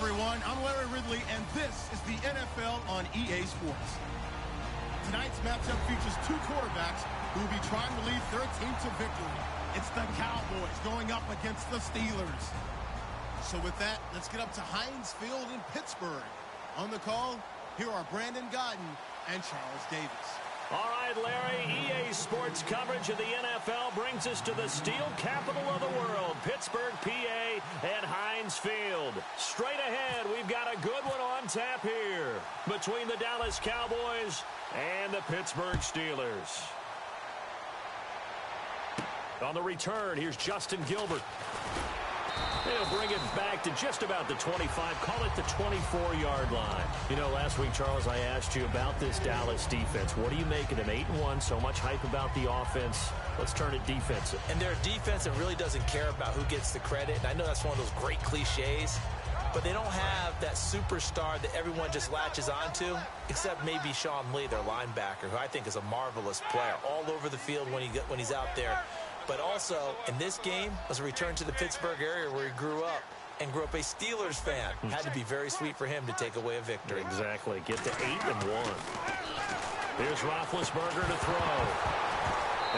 everyone. I'm Larry Ridley, and this is the NFL on EA Sports. Tonight's matchup features two quarterbacks who will be trying to lead their team to victory. It's the Cowboys going up against the Steelers. So with that, let's get up to Heinz Field in Pittsburgh. On the call, here are Brandon Godden and Charles Davis. All right, Larry, EA Sports coverage of the NFL brings us to the steel capital of the world, Pittsburgh, PA, and Heinz Field. Straight ahead, we've got a good one on tap here between the Dallas Cowboys and the Pittsburgh Steelers. On the return, here's Justin Gilbert. They'll bring it back to just about the 25, call it the 24-yard line. You know, last week, Charles, I asked you about this Dallas defense. What do you make of them? 8-1, so much hype about the offense. Let's turn it defensive. And they're a defense that really doesn't care about who gets the credit. And I know that's one of those great cliches, but they don't have that superstar that everyone just latches onto, except maybe Sean Lee, their linebacker, who I think is a marvelous player all over the field when he's out there. But also, in this game, was a return to the Pittsburgh area where he grew up and grew up a Steelers fan. Had to be very sweet for him to take away a victory. Exactly. Get to 8-1. Here's Roethlisberger to throw.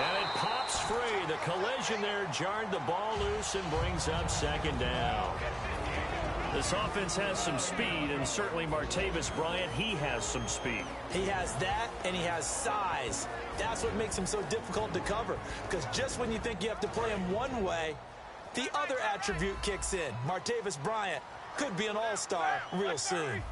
And it pops free. The collision there jarred the ball loose and brings up second down. This offense has some speed, and certainly Martavis Bryant, he has some speed. He has that, and he has size. That's what makes him so difficult to cover, because just when you think you have to play him one way, the other attribute kicks in. Martavis Bryant could be an all-star real soon.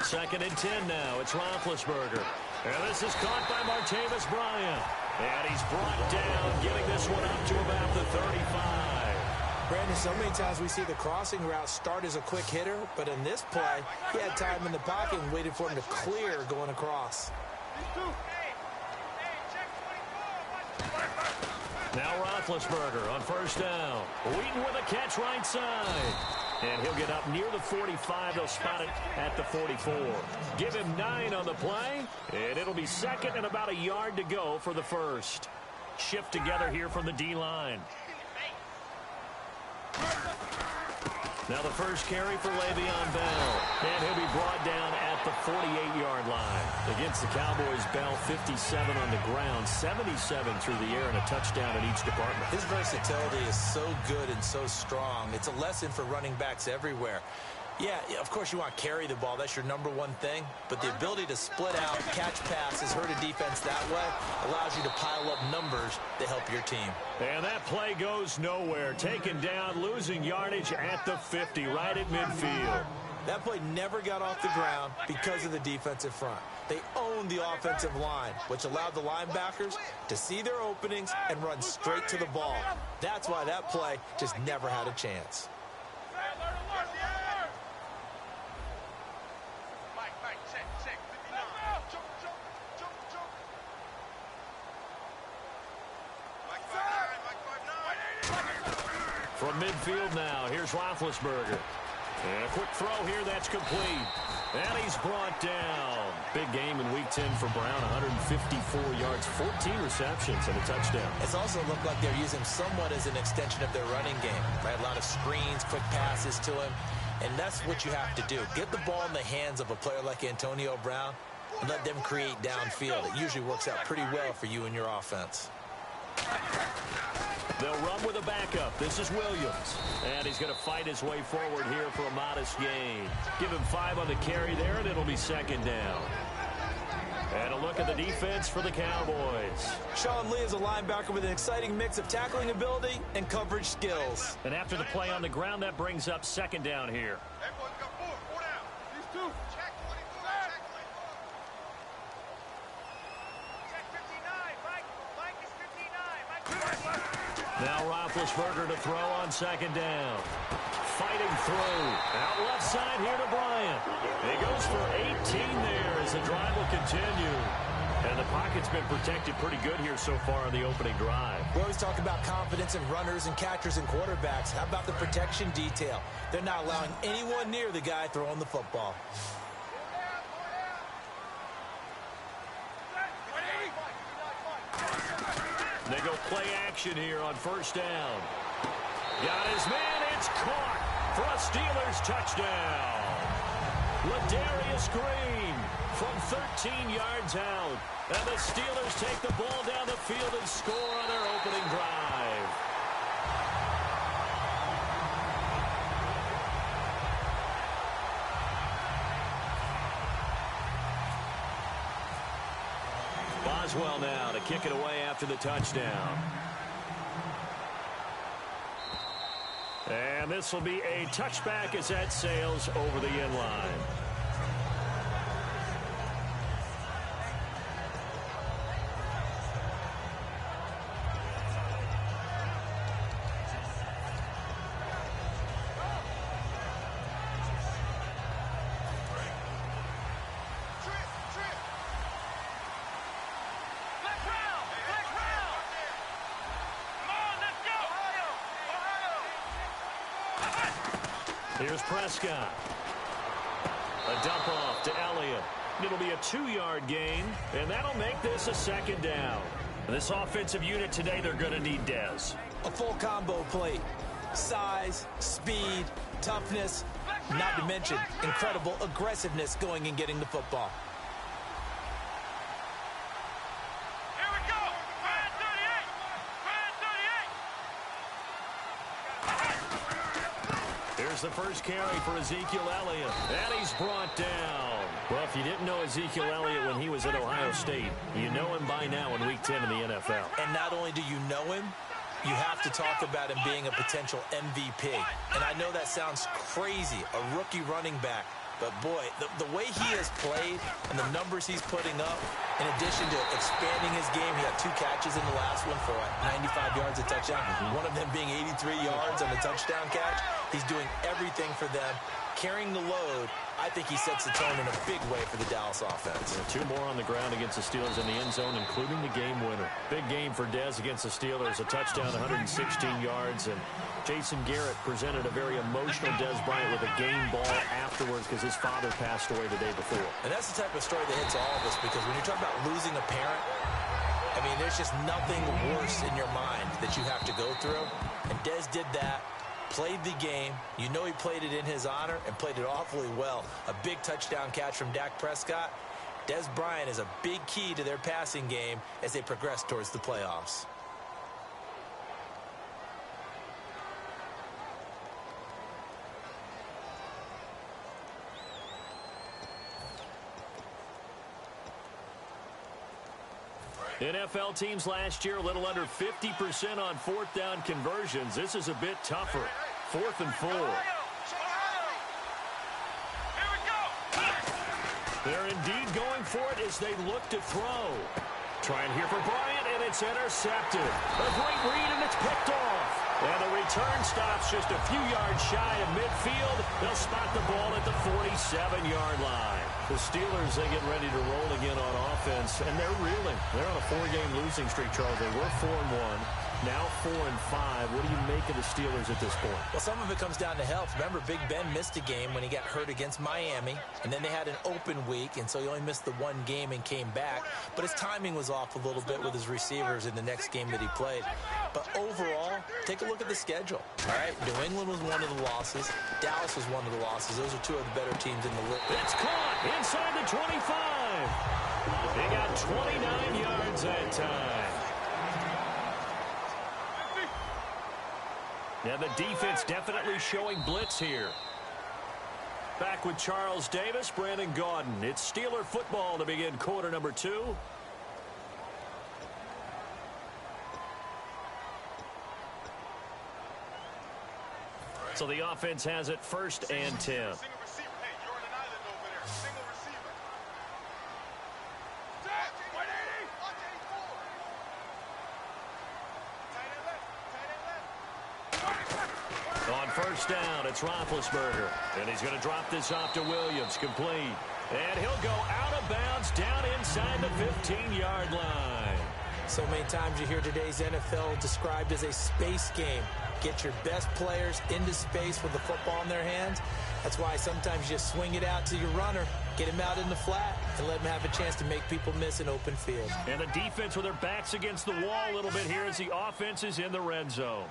Second and 10 now. It's Roethlisberger. And this is caught by Martavis Bryant. And he's brought down, getting this one up to about the 35. Brandon, so many times we see the crossing route start as a quick hitter, but in this play, he had time in the pocket and waited for him to clear going across. Now Roethlisberger on first down. Wheaton with a catch right side. And he'll get up near the 45. They'll spot it at the 44. Give him 9 on the play. And it'll be second and about a yard to go for the first. Shift together here from the D-line. Now the first carry for Le'Veon Bell. And he'll be brought down at the 48-yard line. Against the Cowboys, Bell 57 on the ground, 77 through the air, and a touchdown in each department. His versatility is so good and so strong. It's a lesson for running backs everywhere. Yeah, of course you want to carry the ball. That's your number one thing. But the ability to split out, catch passes, hurt a defense that way allows you to pile up numbers to help your team. And that play goes nowhere. Taken down, losing yardage at the 50, right at midfield. That play never got off the ground because of the defensive front. They owned the offensive line, which allowed the linebackers to see their openings and run straight to the ball. That's why that play just never had a chance. From midfield now, here's Roethlisberger. And a quick throw here, that's complete. And he's brought down. Big game in Week 10 for Brown, 154 yards, 14 receptions, and a touchdown. It's also looked like they're using somewhat as an extension of their running game. Right? A lot of screens, quick passes to him, and that's what you have to do. Get the ball in the hands of a player like Antonio Brown and let them create downfield. It usually works out pretty well for you and your offense. They'll run with a backup. This is Williams. And he's going to fight his way forward here for a modest gain. Give him 5 on the carry there, and it'll be second down. And a look at the defense for the Cowboys. Sean Lee is a linebacker with an exciting mix of tackling ability and coverage skills. And after the play on the ground, that brings up second down here. Now Roethlisberger to throw on second down. Fighting through. Out left side here to Bryant. He goes for 18 there as the drive will continue. And the pocket's been protected pretty good here so far on the opening drive. We always talk about confidence in runners and catchers and quarterbacks. How about the protection detail? They're not allowing anyone near the guy throwing the football. They go play action here on first down. Got his man. It's caught for a Steelers touchdown. Ladarius Green from 13 yards out. And the Steelers take the ball down the field and score on their opening drive. Boswell now to kick it away after the touchdown. And this will be a touchback as that sails over the end line. Here's Prescott. A dump off to Elliott. It'll be a 2-yard gain, and that'll make this a second down. This offensive unit today, they're going to need Dez. A full combo plate. Size, speed, toughness, not to mention incredible aggressiveness going and getting the football. The first carry for Ezekiel Elliott, and he's brought down. Well, if you didn't know Ezekiel Elliott when he was at Ohio State, you know him by now in Week 10 in the NFL. And not only do you know him, you have to talk about him being a potential MVP. And I know that sounds crazy, a rookie running back. But, boy, the way he has played and the numbers he's putting up, in addition to expanding his game, he had 2 catches in the last one for 95 yards, a touchdown. One of them being 83 yards on a touchdown catch. He's doing everything for them, carrying the load. I think he sets the tone in a big way for the Dallas offense. 2 more on the ground against the Steelers in the end zone, including the game winner. Big game for Dez against the Steelers. A touchdown, 116 yards. And Jason Garrett presented a very emotional Dez Bryant with a game ball afterwards because his father passed away the day before. And that's the type of story that hits all of us, because when you talk about losing a parent, I mean, there's just nothing worse in your mind that you have to go through. And Dez did that. Played the game. You know he played it in his honor and played it awfully well. A big touchdown catch from Dak Prescott. Dez Bryant is a big key to their passing game as they progress towards the playoffs. NFL teams last year a little under 50% on 4th down conversions. This is a bit tougher. 4th and 4. They're indeed going for it as they look to throw. Trying here for Bryant, and it's intercepted. A great read, and it's picked off. And the return stops just a few yards shy of midfield. They'll spot the ball at the 47-yard line. The Steelers, they get ready to roll again on offense, and they're reeling. They're on a 4-game losing streak, Charles. They were 4-1, now 4-5. What do you make of the Steelers at this point? Well, some of it comes down to health. Remember, Big Ben missed a game when he got hurt against Miami, and then they had an open week, and so he only missed the 1 game and came back. But his timing was off a little bit with his receivers in the next game that he played. But overall, take a look at the schedule. All right, New England was one of the losses. Dallas was one of the losses. Those are 2 of the better teams in the league. It's caught inside the 25. They got 29 yards that time. Now the defense definitely showing blitz here. Back with Charles Davis, Brandon Gaudin. It's Steeler football to begin quarter number 2. So the offense has it 1st and 10. On 1st down, it's Roethlisberger. And he's going to drop this off to Williams. Complete. And he'll go out of bounds down inside the 15-yard line. So many times you hear today's NFL described as a space game. Get your best players into space with the football in their hands. That's why sometimes you just swing it out to your runner, get him out in the flat, and let him have a chance to make people miss an open field. And the defense with their backs against the wall a little bit here as the offense is in the red zone.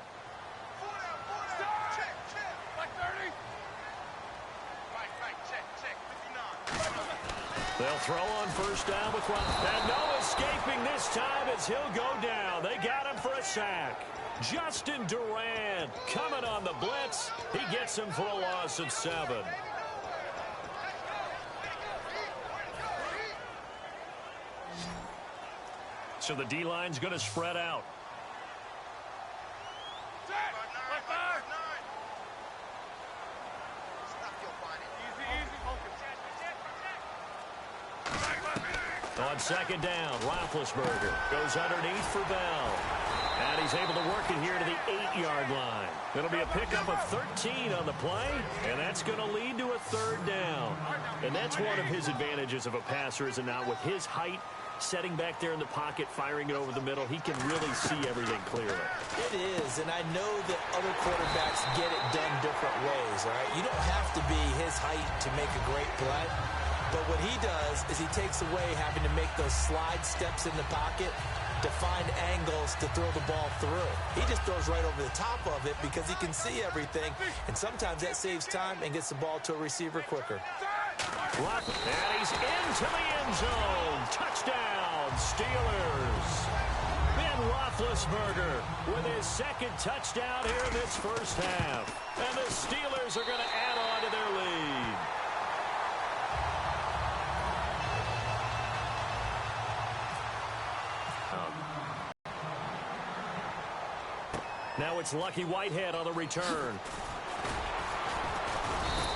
They'll throw on first down with one. And no escaping this time as he'll go down. They got him for a sack. Justin Durant coming on the blitz. He gets him for a loss of 7. So the D-line's going to spread out. On second down, Roethlisberger goes underneath for Bell. And he's able to work it here to the 8-yard line. It'll be a pickup of 13 on the play, and that's going to lead to a third down. And that's one of his advantages of a passer, is it not? With his height, setting back there in the pocket, firing it over the middle, he can really see everything clearly. It is, and I know that other quarterbacks get it done different ways, all right? You don't have to be his height to make a great play. But what he does is he takes away having to make those slide steps in the pocket to find angles to throw the ball through. He just throws right over the top of it because he can see everything, and sometimes that saves time and gets the ball to a receiver quicker. And he's into the end zone. Touchdown, Steelers. Ben Roethlisberger with his second touchdown here in this first half. And the Steelers are going to add on to their lead. Now it's Lucky Whitehead on the return.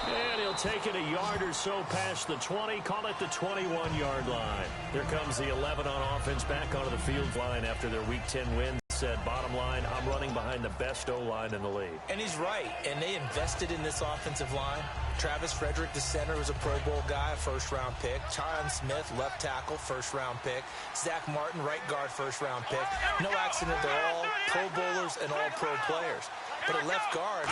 And he'll take it a yard or so past the 20, call it the 21-yard line. Here comes the 11 on offense back onto the field line after their Week 10 win. Said, bottom line, I'm running behind the best O-line in the league. And he's right, and they invested in this offensive line. Travis Frederick, the center, was a Pro Bowl guy, a first-round pick. Tyron Smith, left tackle, first-round pick. Zach Martin, right guard, first-round pick. No accident, they're all Pro Bowlers and all Pro players. But at left guard,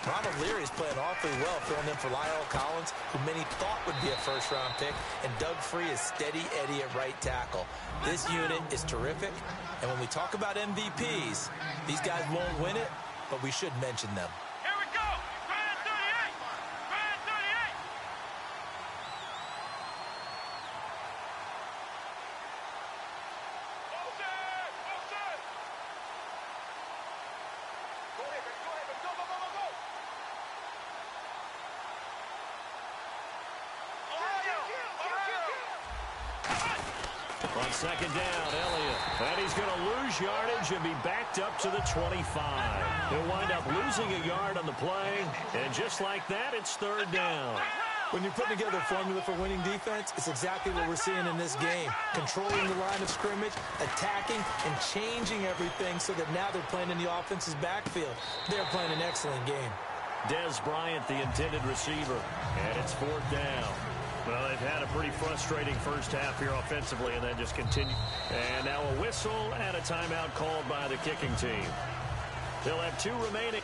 Ronald Leary is playing awfully well, filling in for Lyle Collins, who many thought would be a first-round pick, and Doug Free is steady Eddie at right tackle. This unit is terrific, and when we talk about MVPs, these guys won't win it, but we should mention them. Here we go! Brand 38! Brand 38! Motion! Motion! Go ahead, baby. Go ahead, baby. Go, go, go, go, go! On second down, Elliott. And he's going to lose yardage and be backed up to the 25. He'll wind up losing a yard on the play. And just like that, it's third down. When you're putting together a formula for winning defense, it's exactly what we're seeing in this game. Controlling the line of scrimmage, attacking, and changing everything so that now they're playing in the offense's backfield. They're playing an excellent game. Des Bryant, the intended receiver. And it's fourth down. Well, they've had a pretty frustrating first half here offensively, and then just continue. And now a whistle and a timeout called by the kicking team. They'll have 2 remaining.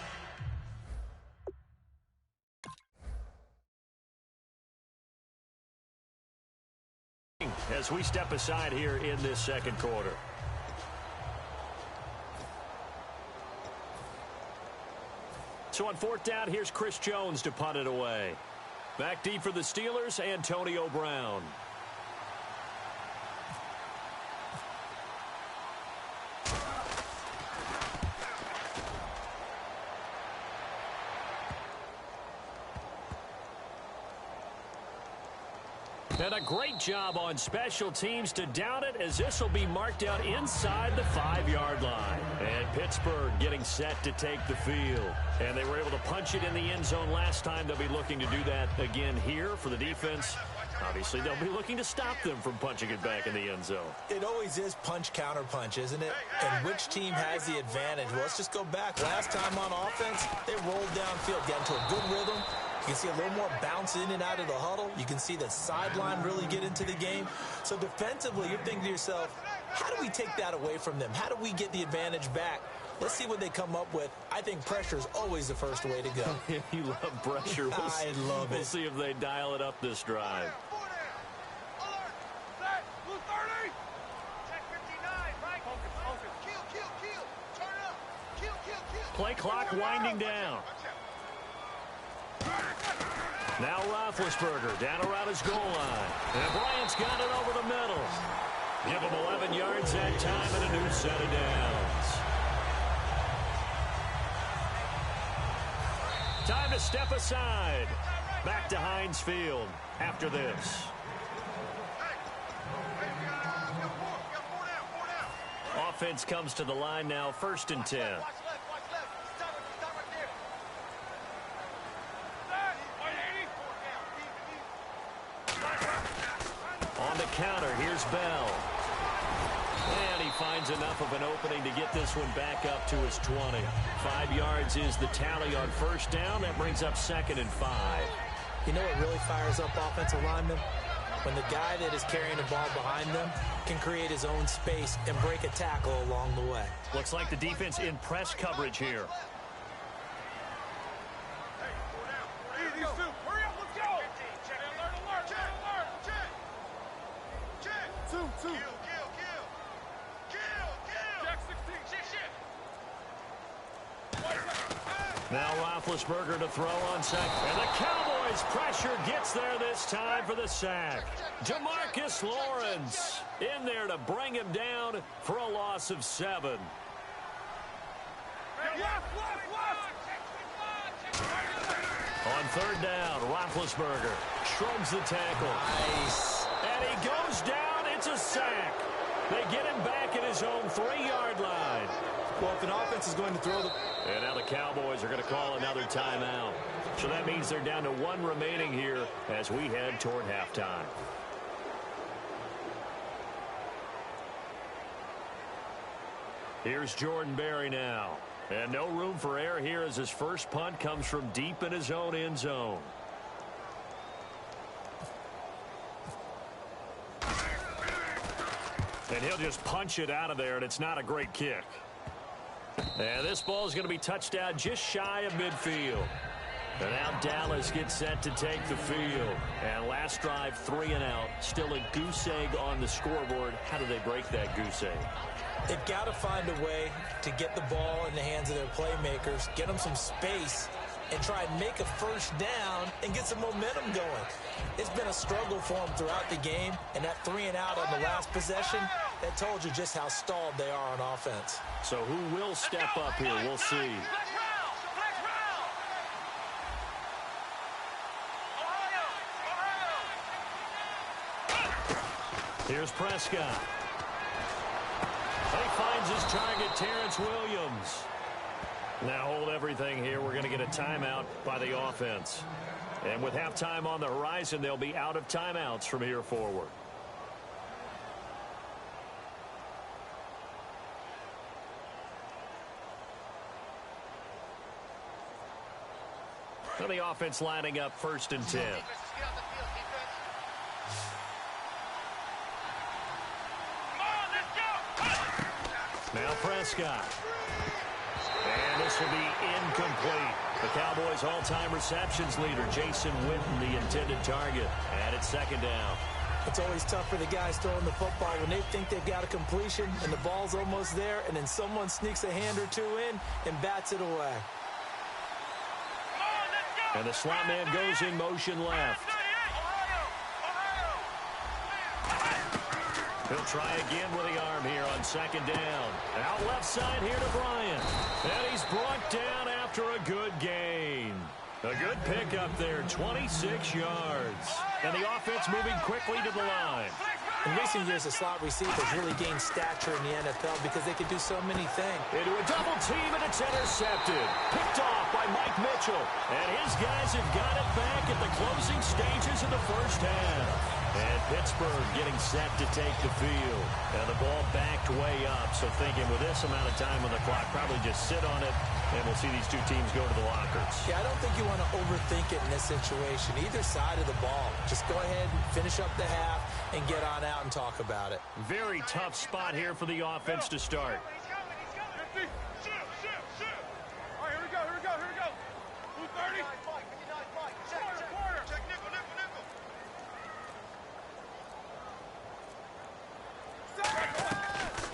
As we step aside here in this second quarter. So on fourth down, here's Chris Jones to punt it away. Back deep for the Steelers, Antonio Brown. And a great job on special teams to down it, as this will be marked out inside the 5-yard line. And Pittsburgh getting set to take the field. And they were able to punch it in the end zone last time. They'll be looking to do that again here for the defense. Obviously, they'll be looking to stop them from punching it back in the end zone. It always is punch, counter punch, isn't it? And which team has the advantage? Well, let's just go back. Last time on offense, they rolled downfield, got into a good rhythm, You can see a little more bounce in and out of the huddle. You can see the sideline really get into the game. So defensively, you're thinking to yourself, how do we take that away from them? How do we get the advantage back? Let's see what they come up with. I think pressure is always the first way to go. You love pressure. I love it. We'll see if they dial it up this drive. Play clock winding down. Now Roethlisberger down around his goal line. And Bryant's got it over the middle. Give him 11 yards that time and a new set of downs. Time to step aside. Back to Heinz Field after this. Offense comes to the line now, 1st and 10. On the counter, here's Bell. And he finds enough of an opening to get this one back up to his 20. 5 yards is the tally on 1st down. That brings up 2nd and 5. You know what really fires up offensive linemen? When the guy that is carrying the ball behind them can create his own space and break a tackle along the way. Looks like the defense in press coverage here. Now Roethlisberger to throw on second. And the Cowboys pressure gets there this time for the sack. Demarcus Lawrence in there to bring him down for a loss of 7. On 3rd down, Roethlisberger shrugs the tackle. Nice. And he goes down. It's a sack. They get him back at his own 3-yard line. Well, if an offense is going to throw the... And now the Cowboys are going to call another timeout. So that means they're down to 1 remaining here as we head toward halftime. Here's Jordan Berry now. And no room for error here as his first punt comes from deep in his own end zone. And he'll just punch it out of there, and it's not a great kick. And this ball is going to be touched down just shy of midfield. And now Dallas gets set to take the field. And last drive, 3 and out. Still a goose egg on the scoreboard. How do they break that goose egg? They've got to find a way to get the ball in the hands of their playmakers, get them some space, and try and make a first down and get some momentum going. It's been a struggle for them throughout the game, and that 3 and out on the last possession, that told you just how stalled they are on offense. So who will step up here? We'll see. Here's Prescott. He finds his target, Terrence Williams. Now hold everything here. We're going to get a timeout by the offense. And with halftime on the horizon, they'll be out of timeouts from here forward. So the offense lining up 1st and 10. Now Prescott. And this will be incomplete. The Cowboys' all-time receptions leader, Jason Witten, the intended target. And it's 2nd down. It's always tough for the guys throwing the football when they think they've got a completion and the ball's almost there, and then someone sneaks a hand or two in and bats it away. And the slot man goes in motion left. He'll try again with the arm here on 2nd down. Out left side here to Bryant. And he's brought down after a good gain. A good pickup there, 26 yards. And the offense moving quickly to the line. In recent years, the slot receivers really gained stature in the NFL because they could do so many things. Into a double team, and it's intercepted. Picked off by Mike Mitchell. And his guys have got it back at the closing stages of the first half. And Pittsburgh getting set to take the field. And the ball backed way up. So thinking with this amount of time on the clock, probably just sit on it And we'll see these two teams go to the lockers. Yeah, I don't think you want to overthink it in this situation. Either side of the ball. Just go ahead and finish up the half and get on out and talk about it. Very tough spot here for the offense to start. All right, here we go. 230. Check nickel.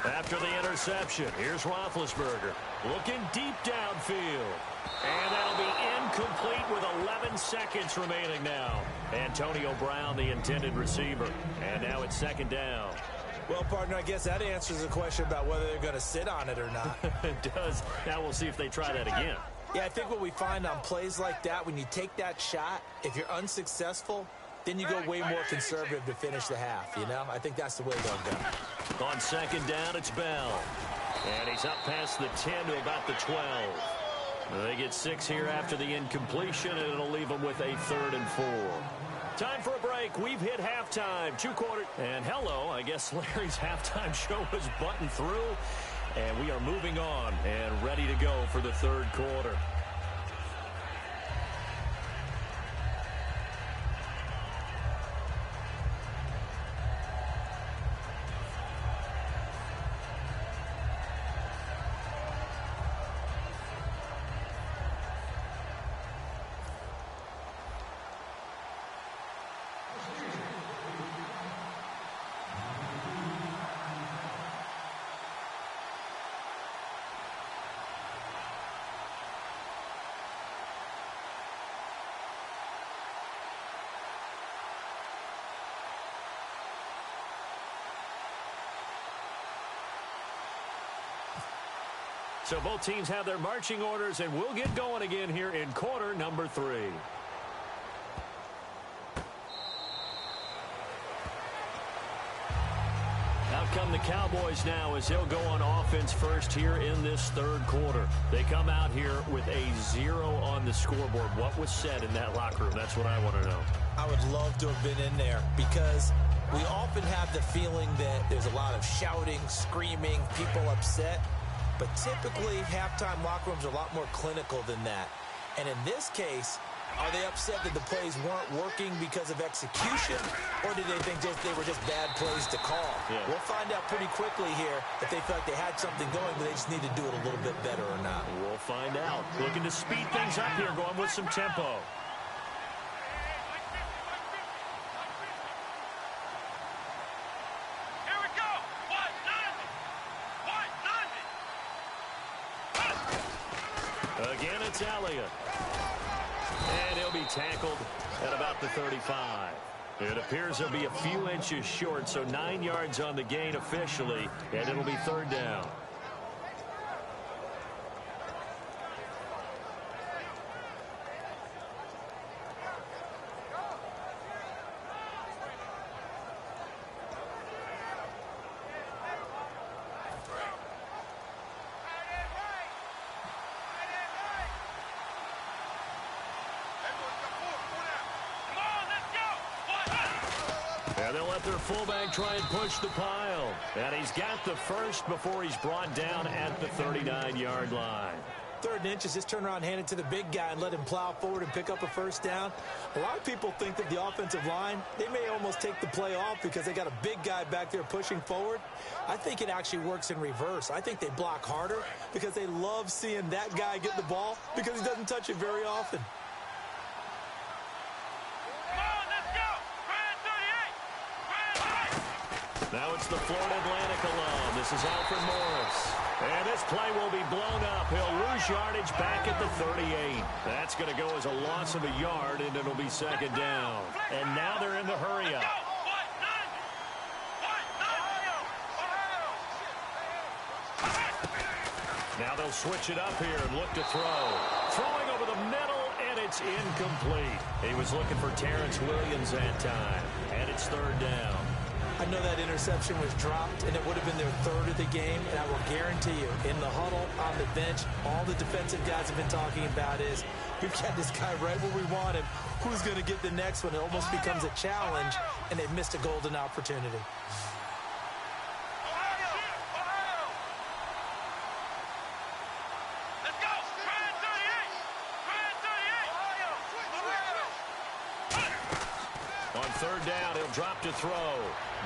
After the interception, here's Roethlisberger looking deep downfield. And that'll be incomplete with 11 seconds remaining now. Antonio Brown, the intended receiver. And now it's second down. Well, partner, I guess that answers the question about whether they're going to sit on it or not. It does. Now we'll see if they try that again. Yeah, I think what we find on plays like that, when you take that shot, if you're unsuccessful, then you go way more conservative to finish the half, you know? I think that's the way they'll go. On second down, it's Bell. And he's up past the 10 to about the 12. They get 6 here after the incompletion, and it'll leave them with a 3rd and 4. Time for a break. We've hit halftime. 2 quarters. And hello, I guess Larry's halftime show was buttoned through. And we are moving on and ready to go for the 3rd quarter. So both teams have their marching orders, and we'll get going again here in quarter number 3. Out come the Cowboys now as they'll go on offense first here in this 3rd quarter. They come out here with a 0 on the scoreboard. What was said in that locker room? That's what I want to know. I would love to have been in there because we often have the feeling that there's a lot of shouting, screaming, people upset. But typically, halftime locker rooms are a lot more clinical than that. And in this case, are they upset that the plays weren't working because of execution? Or did they think they were just bad plays to call? Yeah. We'll find out pretty quickly here if they felt like they had something going, but they just need to do it a little bit better or not. We'll find out. Looking to speed things up here, going with some tempo. Again, it's Elliott. And he'll be tackled at about the 35. It appears he'll be a few inches short, so 9 yards on the gain officially, and it'll be 3rd down. And they'll let their fullback try and push the pile. And he's got the first before he's brought down at the 39-yard line. 3rd and inches, just turn around, hand it to the big guy, and let him plow forward and pick up a 1st down. A lot of people think that the offensive line, they may almost take the play off because they got a big guy back there pushing forward. I think it actually works in reverse. I think they block harder because they love seeing that guy get the ball because he doesn't touch it very often. Now it's the Florida Atlantic alum. This is Alfred Morris. And this play will be blown up. He'll lose yardage back at the 38. That's going to go as a loss of a yard, and it'll be 2nd down. And now they're in the hurry up. Now they'll switch it up here and look to throw. Throwing over the middle, and it's incomplete. He was looking for Terrence Williams that time. And it's 3rd down. I know that interception was dropped, and it would have been their 3rd of the game, and I will guarantee you, in the huddle, on the bench, all the defensive guys have been talking about is, we've got this guy right where we want him. Who's going to get the next one? It almost becomes a challenge, and they've missed a golden opportunity. Let's go! third down, he'll drop to throw.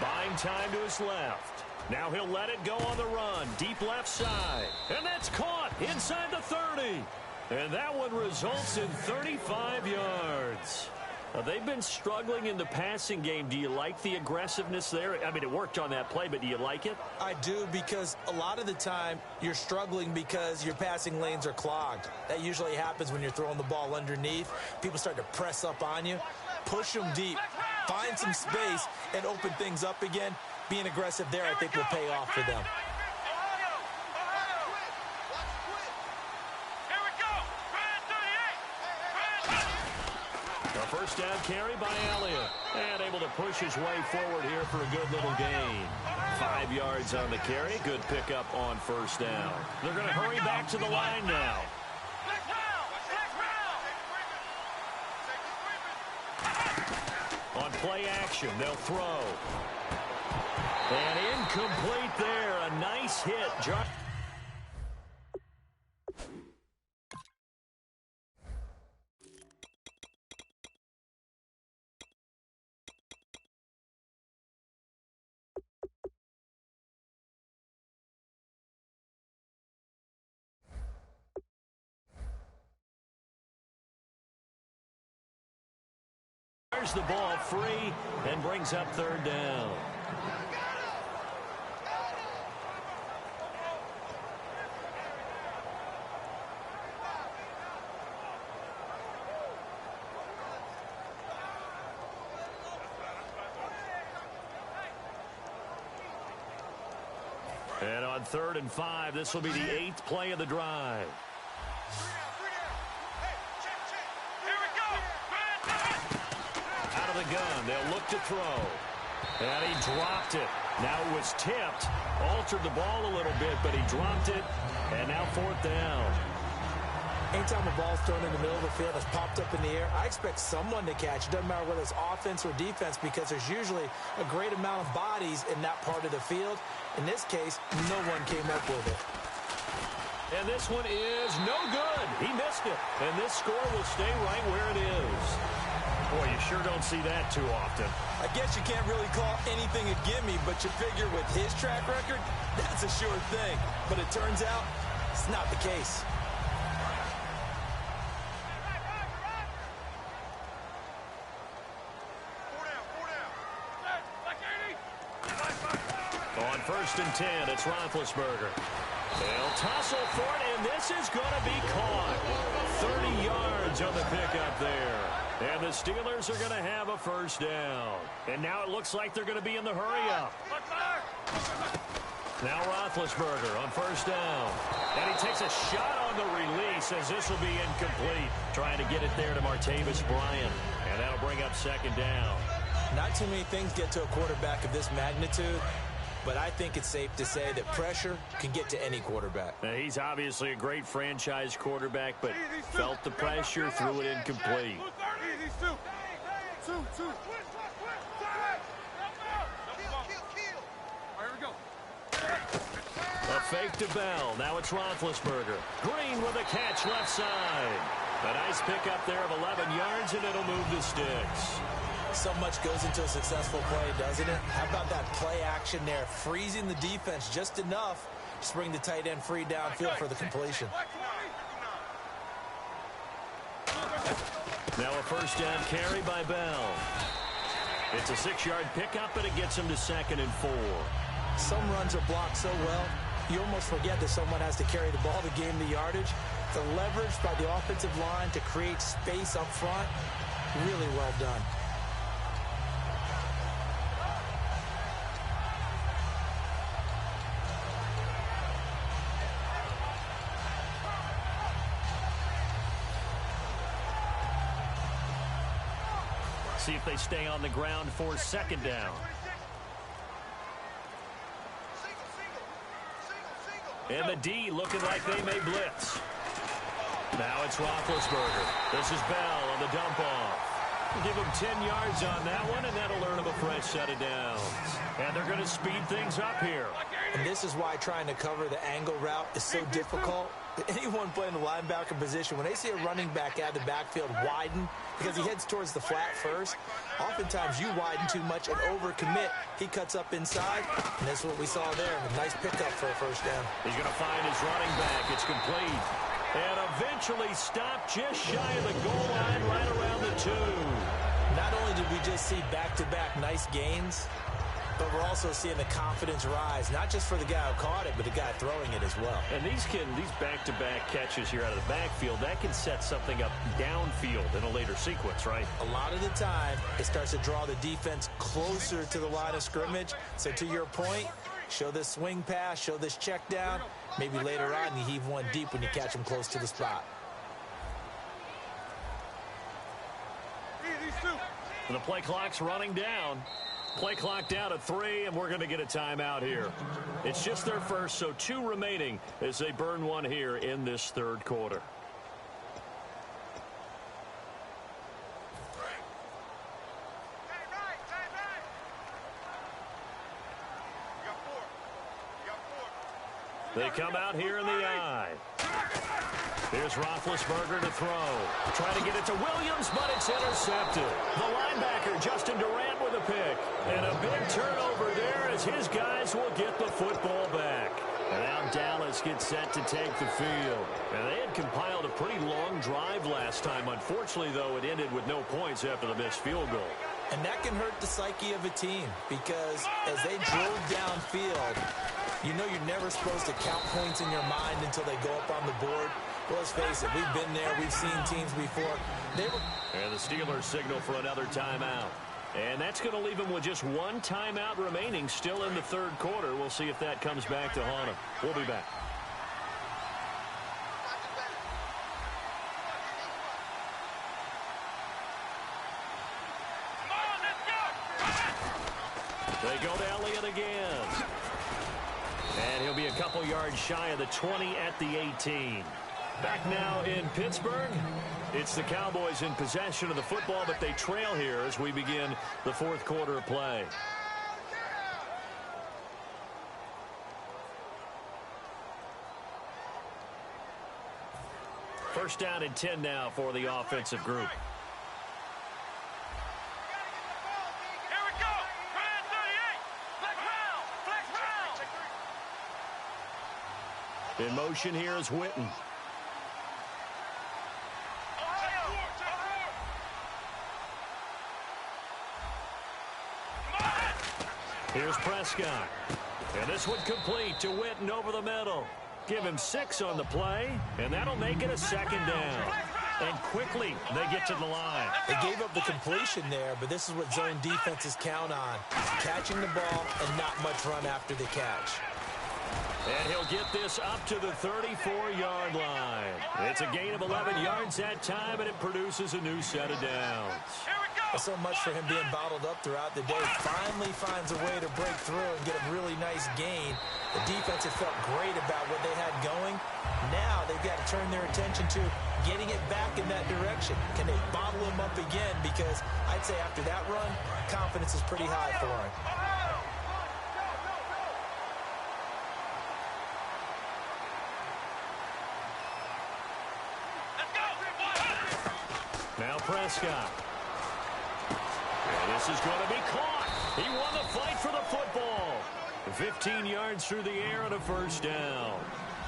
Buying time to his left. Now he'll let it go on the run. Deep left side. And that's caught inside the 30. And that one results in 35 yards. They've been struggling in the passing game. Do you like the aggressiveness there? I mean, it worked on that play, but do you like it? I do, because a lot of the time you're struggling because your passing lanes are clogged. That usually happens when you're throwing the ball underneath. People start to press up on you. Push them deep. Find some space and open things up again. Being aggressive there, I think, will pay off for them. A first down carry by Elliott. And able to push his way forward here for a good little gain. 5 yards on the carry. Good pickup on first down. They're going to hurry back to the line now. On play action, they'll throw. And incomplete there. A nice hit. The ball free and brings up third down. And on 3rd and 5, this will be the 8th play of the drive. The gun. They'll look to throw. And he dropped it. Now it was tipped. Altered the ball a little bit, but he dropped it. And now 4th down. Anytime a ball's thrown in the middle of the field that's popped up in the air, I expect someone to catch. It doesn't matter whether it's offense or defense, because there's usually a great amount of bodies in that part of the field. In this case, no one came up with it. And this one is no good. He missed it. And this score will stay right where it is. Boy, you sure don't see that too often. I guess you can't really call anything a gimme, but you figure with his track record, that's a sure thing. But it turns out it's not the case. On 1st and 10, it's Roethlisberger. They'll tussle for it, and this is going to be caught. 30 yards on the pickup there. And the Steelers are going to have a first down. And now it looks like they're going to be in the hurry-up. Now Roethlisberger on first down. And he takes a shot on the release as this will be incomplete. Trying to get it there to Martavis Bryant. And that'll bring up 2nd down. Not too many things get to a quarterback of this magnitude, but I think it's safe to say that pressure can get to any quarterback. Now, he's obviously a great franchise quarterback, but felt the pressure, threw it incomplete. A fake to Bell. Now it's Roethlisberger. Green with a catch left side. A nice pickup there of 11 yards, and it'll move the sticks. So much goes into a successful play, doesn't it? How about that play action there, freezing the defense just enough to bring the tight end free downfield for the completion. Now a first down carry by Bell. It's a 6-yard pickup, but it gets him to 2nd and 4. Some runs are blocked so well, you almost forget that someone has to carry the ball to gain the yardage. The leverage by the offensive line to create space up front, really well done. See if they stay on the ground for 2nd down. And the D looking like they may blitz. Now it's Roethlisberger. This is Bell on the dump off. Give him 10 yards on that one, and that'll earn him a fresh set of downs. And they're going to speed things up here. And this is why trying to cover the angle route is so difficult. Anyone playing the linebacker position, when they see a running back out of the backfield widen because he heads towards the flat first, oftentimes you widen too much and overcommit. He cuts up inside, and that's what we saw there. A nice pickup for a first down. He's going to find his running back. It's complete. And eventually stopped just shy of the goal line right around the 2. Not only did we just see back-to-back nice gains, but we're also seeing the confidence rise, not just for the guy who caught it, but the guy throwing it as well. And these back-to-back catches here out of the backfield, that can set something up downfield in a later sequence, right? A lot of the time, it starts to draw the defense closer to the line of scrimmage. So to your point, show this swing pass, show this check down. Maybe later on, you heave one deep when you catch him close to the spot. And the play clock's running down. Play clock down to 3, and we're going to get a timeout here. It's just their first, so 2 remaining as they burn one here in this third quarter. They come out here in the eye. Here's Roethlisberger to throw. Trying to get it to Williams, but it's intercepted. The linebacker, Justin Durant, with a pick. And a big turnover there as his guys will get the football back. And now Dallas gets set to take the field. And they had compiled a pretty long drive last time. Unfortunately, though, it ended with no points after the missed field goal. And that can hurt the psyche of a team because as they drove downfield, you know you're never supposed to count points in your mind until they go up on the board. Well, let's face it, we've been there. We've seen teams before. And the Steelers signal for another timeout. And that's going to leave them with just 1 timeout remaining still in the third quarter. We'll see if that comes back to haunt them. We'll be back. They go to Elliott again. And he'll be a couple yards shy of the 20 at the 18. Back now in Pittsburgh. It's the Cowboys in possession of the football, but they trail here as we begin the fourth quarter of play. First down and 10 now for the offensive group. In motion here is Witten. Here's Prescott. And this one complete to Witten over the middle. Give him 6 on the play, and that'll make it a second down. And quickly, they get to the line. They gave up the completion there, but this is what zone defenses count on. Catching the ball and not much run after the catch. And he'll get this up to the 34-yard line. It's a gain of 11 yards that time, and it produces a new set of downs. So much for him being bottled up throughout the day. Finally finds a way to break through and get a really nice gain. The defense had felt great about what they had going. Now they've got to turn their attention to getting it back in that direction. Can they bottle him up again? Because I'd say after that run, confidence is pretty high for him. Now Prescott. And this is going to be caught. He won the fight for the football. 15 yards through the air and a first down.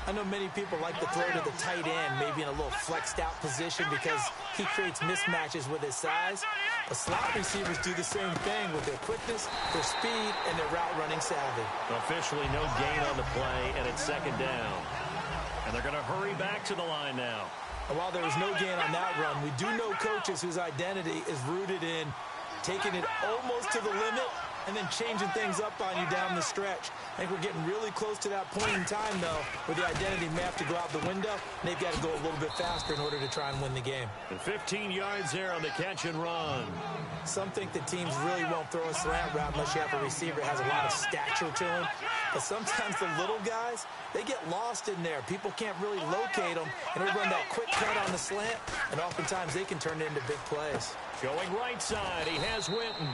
I know many people like to throw to the tight end, maybe in a little flexed out position because he creates mismatches with his size. But slot receivers do the same thing with their quickness, their speed, and their route running savvy. Officially no gain on the play, and it's second down. And they're going to hurry back to the line now. And while there was no gain on that run, we do know coaches whose identity is rooted in taking it almost to the limit and then changing things up on you down the stretch. I think we're getting really close to that point in time, though, where the identity may have to go out the window, and they've got to go a little bit faster in order to try and win the game. And 15 yards there on the catch and run. Some think that teams really won't throw a slant route unless you have a receiver that has a lot of stature to him. But sometimes the little guys, they get lost in there. People can't really locate them, and they run that quick cut on the slant, and oftentimes they can turn it into big plays. Going right side, he has Witten.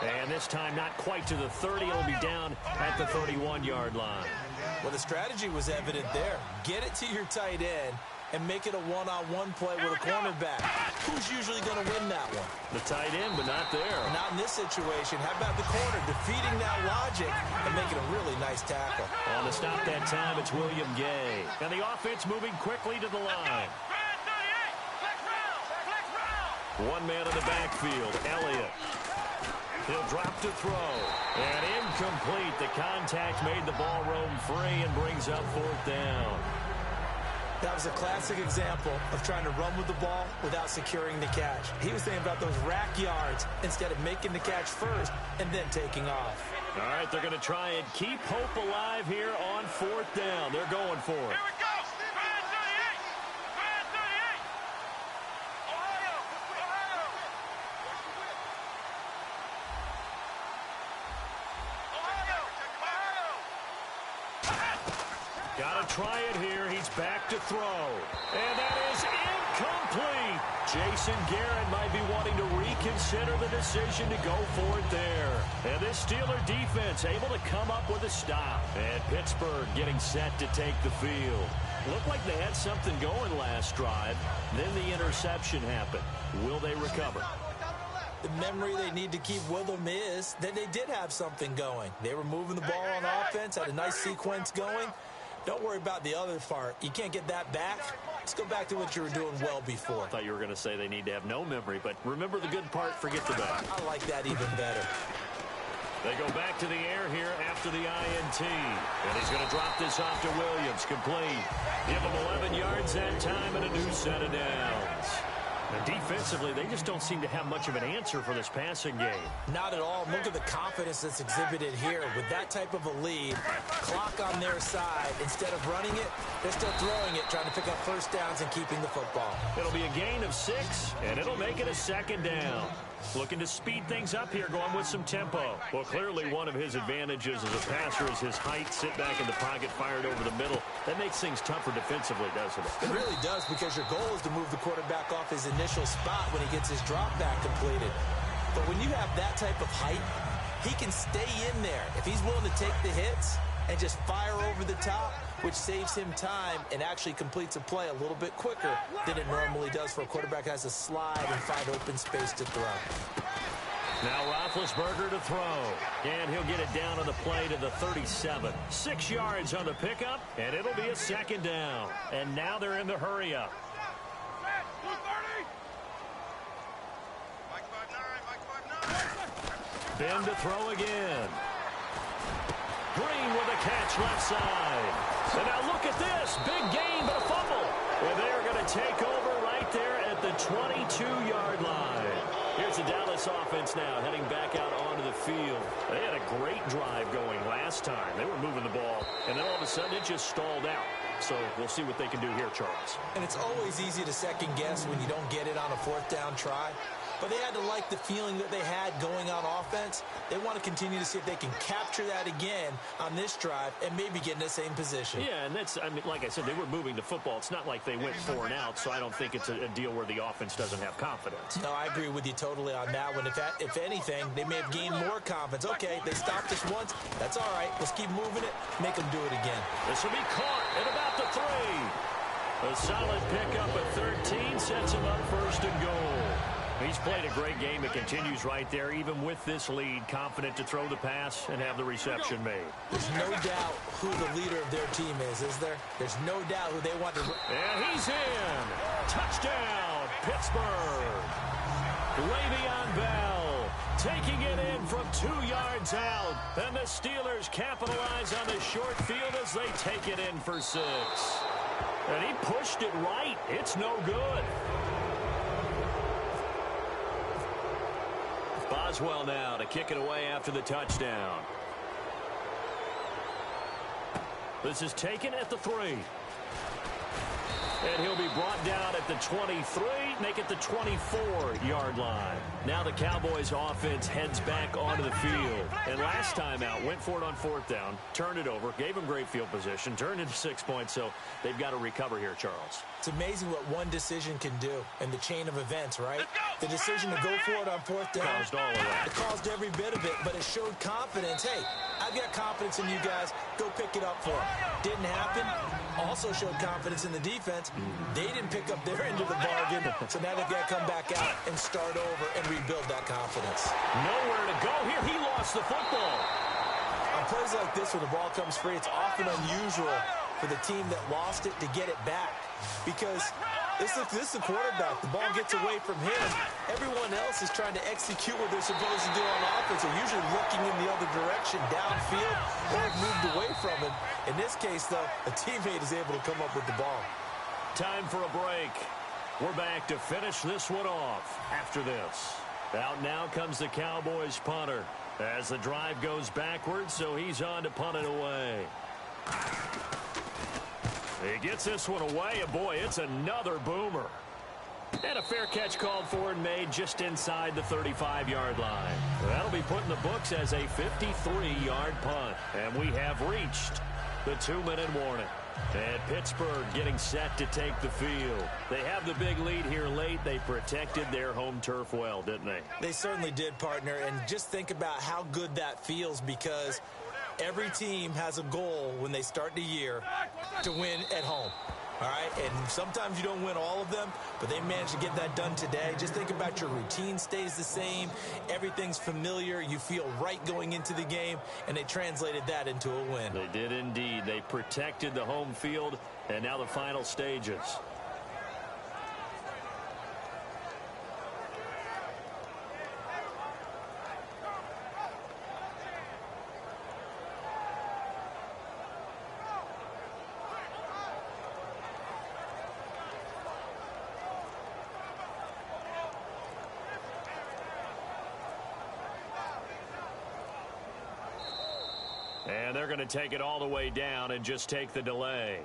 And this time not quite to the 30. It'll be down at the 31-yard line. Well, the strategy was evident there. Get it to your tight end and make it a one-on-one play with a cornerback. Who's usually going to win that one? The tight end, but not there. Not in this situation. How about the corner defeating that logic and making a really nice tackle? On the stop that time, it's William Gay. And the offense moving quickly to the line. One man in the backfield, Elliott. He'll drop to throw. And incomplete. The contact made the ball roam free and brings up 4th down. That was a classic example of trying to run with the ball without securing the catch. He was thinking about those rack yards instead of making the catch first and then taking off. All right, they're going to try and keep hope alive here on 4th down. They're going for it. Here we go. Van 38. Van 38. Ohio. Ohio. Got to try it here. He's back to throw. And that is incomplete. Jason Garrett might be wanting to reconsider the decision to go for it there. And this Steeler defense able to come up with a stop. And Pittsburgh getting set to take the field. Looked like they had something going last drive. Then the interception happened. Will they recover? The memory they need to keep with them is that they did have something going. They were moving the ball on offense, had a nice sequence going. Don't worry about the other part. You can't get that back. Let's go back to what you were doing well before. I thought you were going to say they need to have no memory, but remember the good part, forget the bad. I like that even better. They go back to the air here after the INT. And he's going to drop this off to Williams. Complete. Give him 11 yards that time and a new set of downs. And defensively, they just don't seem to have much of an answer for this passing game. Not at all. Look at the confidence that's exhibited here. With that type of a lead, clock on their side, instead of running it, they're still throwing it, trying to pick up first downs and keeping the football. It'll be a gain of 6, and it'll make it a 2nd down. Looking to speed things up here, going with some tempo. Well, clearly one of his advantages as a passer is his height, sit back in the pocket, fired over the middle. That makes things tougher defensively, doesn't it? It really does, because your goal is to move the quarterback off his initial spot when he gets his drop back completed. But when you have that type of height, he can stay in there. If he's willing to take the hits and just fire over the top, which saves him time and actually completes a play a little bit quicker than it normally does for a quarterback who has to slide and find open space to throw. Now Roethlisberger to throw. And he'll get it down on the play to the 37. 6 yards on the pickup, and it'll be a 2nd down. And now they're in the hurry-up. Ben to throw again. Green with a catch left side. And now look at this. Big gain, but a fumble. And they're going to take over right there at the 22-yard line. Here's the Dallas offense now heading back out onto the field. They had a great drive going last time. They were moving the ball, and then all of a sudden it just stalled out. So we'll see what they can do here, Charles. And it's always easy to second guess when you don't get it on a 4th down try. But they had to like the feeling that they had going on offense. They want to continue to see if they can capture that again on this drive and maybe get in the same position. Yeah, and that's, I mean, like I said, they were moving the football. It's not like they went 4 and out, so I don't think it's a deal where the offense doesn't have confidence. No, I agree with you totally on that one. If anything, they may have gained more confidence. Okay, they stopped us once. That's all right. Let's keep moving it. Make them do it again. This will be caught at about the 3. A solid pickup at 13 sets him up 1st and goal. He's played a great game. It continues right there, even with this lead, confident to throw the pass and have the reception made. There's no doubt who the leader of their team is there? There's no doubt who they want to... And he's in. Touchdown, Pittsburgh. Le'Veon Bell taking it in from 2 yards out. And the Steelers capitalize on the short field as they take it in for 6. And he pushed it right. It's no good. Boswell now to kick it away after the touchdown. This is taken at the 3. And he'll be brought down at the 23, make it the 24-yard line. Now the Cowboys offense heads back onto the field. And last time out, went for it on 4th down, turned it over, gave them great field position, turned into 6 points, so they've got to recover here, Charles. It's amazing what one decision can do in the chain of events, right? The decision to go for it on 4th down. Caused all of that. It caused every bit of it, but it showed confidence. Hey, I've got confidence in you guys. Go pick it up for them. Didn't happen. Also showed confidence in the defense. They didn't pick up their end of the bargain, so now they've got to come back out and start over and rebuild that confidence. Nowhere to go here. He lost the football. On plays like this where the ball comes free, it's often unusual for the team that lost it to get it back, because this is the quarterback. The ball gets away from him. Everyone else is trying to execute what they're supposed to do on offense. They're usually looking in the other direction, downfield, or have moved away from him. In this case, though, a teammate is able to come up with the ball. Time for a break. We're back to finish this one off after this. Out now comes the Cowboys punter as the drive goes backwards, so he's on to punt it away. He gets this one away, and boy, it's another boomer. And a fair catch called for and made just inside the 35-yard line. That'll be put in the books as a 53-yard punt. And we have reached the 2-minute warning. And Pittsburgh getting set to take the field. They have the big lead here late. They protected their home turf well, didn't they? They certainly did, partner. And just think about how good that feels, because every team has a goal when they start the year to win at home. All right, and sometimes you don't win all of them, but they managed to get that done today. Just think about your routine stays the same. Everything's familiar. You feel right going into the game, and they translated that into a win. They did indeed. They protected the home field, and now the final stages. And they're going to take it all the way down and just take the delay.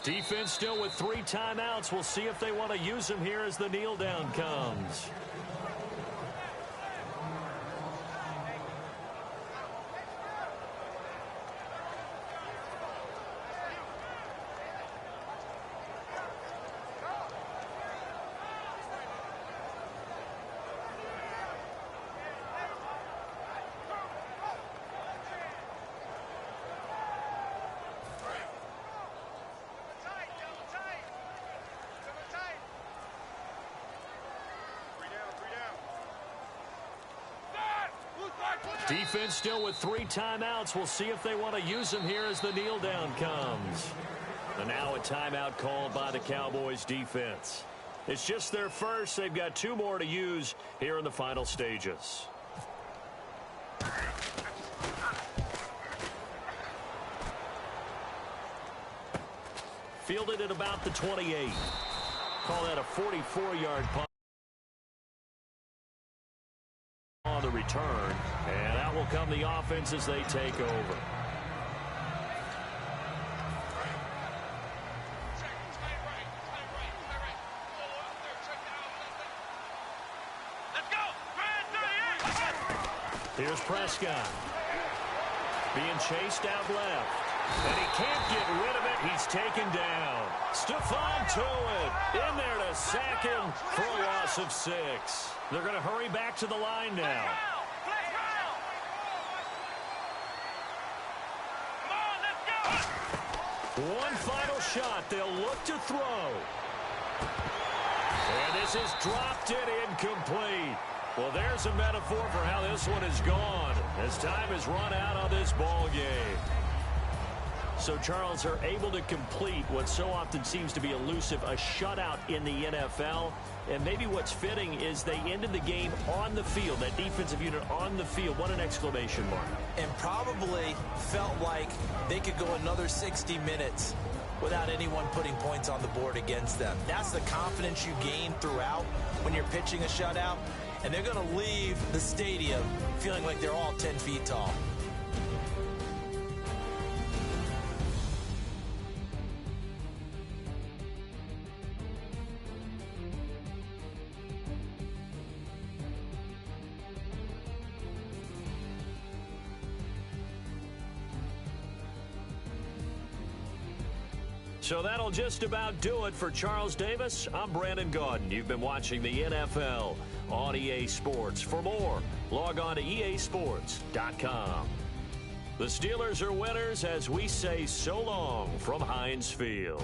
Defense still with 3 timeouts. We'll see if they want to use them here as the kneel down comes. Defense still with 3 timeouts. We'll see if they want to use them here as the kneel down comes. And now a timeout called by the Cowboys defense. It's just their first. They've got 2 more to use here in the final stages. Fielded at about the 28. Call that a 44-yard punt on the return. And out will come the offense as they take over. Here's Prescott. Being chased out left. And he can't get rid of it. He's taken down. Stephon Tuitt in there to sack him for a loss of 6. They're going to hurry back to the line now. One final shot. They'll look to throw. And this is dropped it incomplete. Well, there's a metaphor for how this one is gone as time has run out on this ball game. So, Charles, are able to complete what so often seems to be elusive, a shutout in the NFL. And maybe what's fitting is they ended the game on the field, that defensive unit on the field. What an exclamation mark. And probably felt like they could go another 60 minutes without anyone putting points on the board against them. That's the confidence you gain throughout when you're pitching a shutout. And they're going to leave the stadium feeling like they're all 10 feet tall. So that'll just about do it for Charles Davis. I'm Brandon Gaudin. You've been watching the NFL on EA Sports. For more, log on to easports.com. The Steelers are winners as we say so long from Heinz Field.